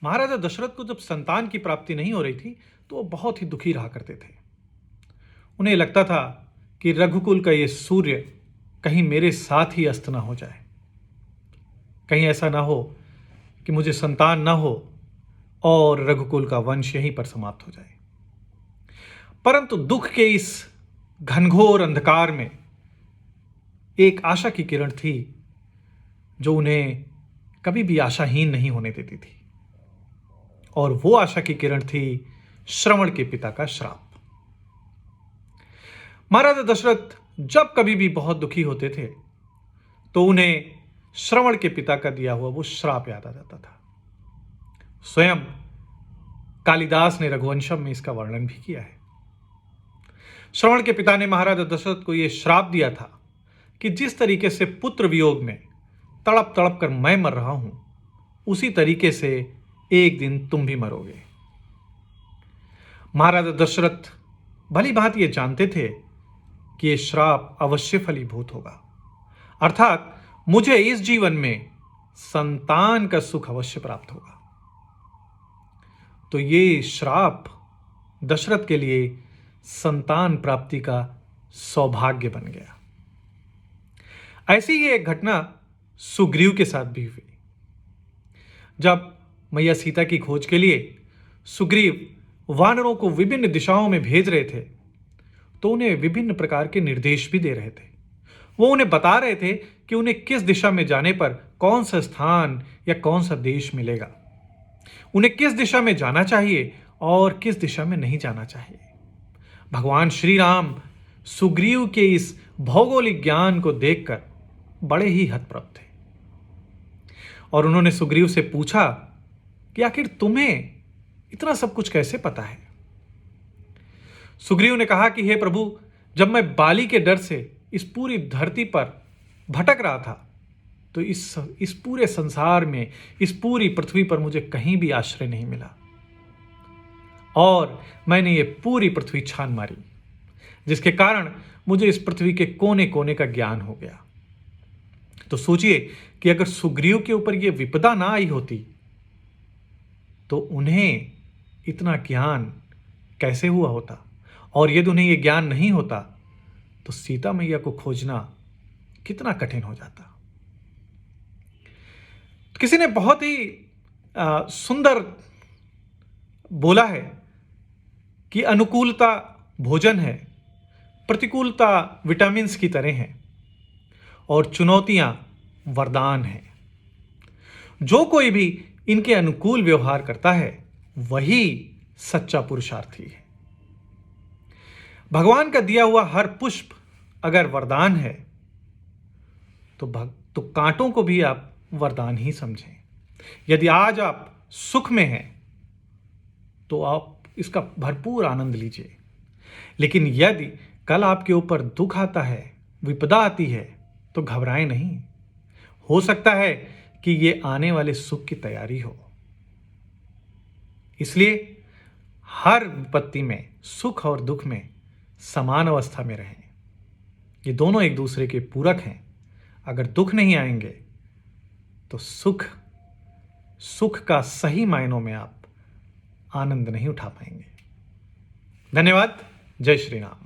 महाराजा दशरथ को जब संतान की प्राप्ति नहीं हो रही थी तो वो बहुत ही दुखी रहा करते थे। उन्हें लगता था कि रघुकुल का ये सूर्य कहीं मेरे साथ ही अस्त ना हो जाए, कहीं ऐसा ना हो कि मुझे संतान ना हो और रघुकुल का वंश यहीं पर समाप्त हो जाए। परंतु दुख के इस घनघोर अंधकार में एक आशा की किरण थी जो उन्हें कभी भी आशाहीन नहीं होने देती थी, और वो आशा की किरण थी श्रवण के पिता का श्राप। महाराजा दशरथ जब कभी भी बहुत दुखी होते थे तो उन्हें श्रवण के पिता का दिया हुआ वो श्राप याद आ जाता था। स्वयं कालिदास ने रघुवंशम में इसका वर्णन भी किया है। श्रवण के पिता ने महाराजा दशरथ को यह श्राप दिया था कि जिस तरीके से पुत्र वियोग में तड़प तड़प कर मैं मर रहा हूं, उसी तरीके से एक दिन तुम भी मरोगे। महाराजा दशरथ भली भांति ये जानते थे कि यह श्राप अवश्य फलीभूत होगा, अर्थात मुझे इस जीवन में संतान का सुख अवश्य प्राप्त होगा। तो ये श्राप दशरथ के लिए संतान प्राप्ति का सौभाग्य बन गया। ऐसी ही एक घटना सुग्रीव के साथ भी हुई। जब मैया सीता की खोज के लिए सुग्रीव वानरों को विभिन्न दिशाओं में भेज रहे थे तो उन्हें विभिन्न प्रकार के निर्देश भी दे रहे थे। वो उन्हें बता रहे थे कि उन्हें किस दिशा में जाने पर कौन सा स्थान या कौन सा देश मिलेगा, उन्हें किस दिशा में जाना चाहिए और किस दिशा में नहीं जाना चाहिए। भगवान श्री राम सुग्रीव के इस भौगोलिक ज्ञान को देखकर बड़े ही हतप्रभ थे और उन्होंने सुग्रीव से पूछा कि आखिर तुम्हें इतना सब कुछ कैसे पता है। सुग्रीव ने कहा कि हे प्रभु, जब मैं बाली के डर से इस पूरी धरती पर भटक रहा था तो इस पूरे संसार में, इस पूरी पृथ्वी पर मुझे कहीं भी आश्रय नहीं मिला और मैंने ये पूरी पृथ्वी छान मारी, जिसके कारण मुझे इस पृथ्वी के कोने कोने का ज्ञान हो गया। तो सोचिए कि अगर सुग्रीव के ऊपर यह विपदा ना आई होती तो उन्हें इतना ज्ञान कैसे हुआ होता, और यदि उन्हें यह ज्ञान नहीं होता तो सीता मैया को खोजना कितना कठिन हो जाता। किसी ने बहुत ही सुंदर बोला है कि अनुकूलता भोजन है, प्रतिकूलता विटामिन की तरह है और चुनौतियां वरदान हैं। जो कोई भी इनके अनुकूल व्यवहार करता है वही सच्चा पुरुषार्थी है। भगवान का दिया हुआ हर पुष्प अगर वरदान है तो कांटों को भी आप वरदान ही समझें। यदि आज आप सुख में हैं तो आप इसका भरपूर आनंद लीजिए, लेकिन यदि कल आपके ऊपर दुख आता है, विपदा आती है, तो घबराएं नहीं। हो सकता है कि ये आने वाले सुख की तैयारी हो। इसलिए हर विपत्ति में, सुख और दुख में समान अवस्था में रहें। ये दोनों एक दूसरे के पूरक हैं। अगर दुख नहीं आएंगे तो सुख का सही मायनों में आप आनंद नहीं उठा पाएंगे। धन्यवाद। जय श्री राम।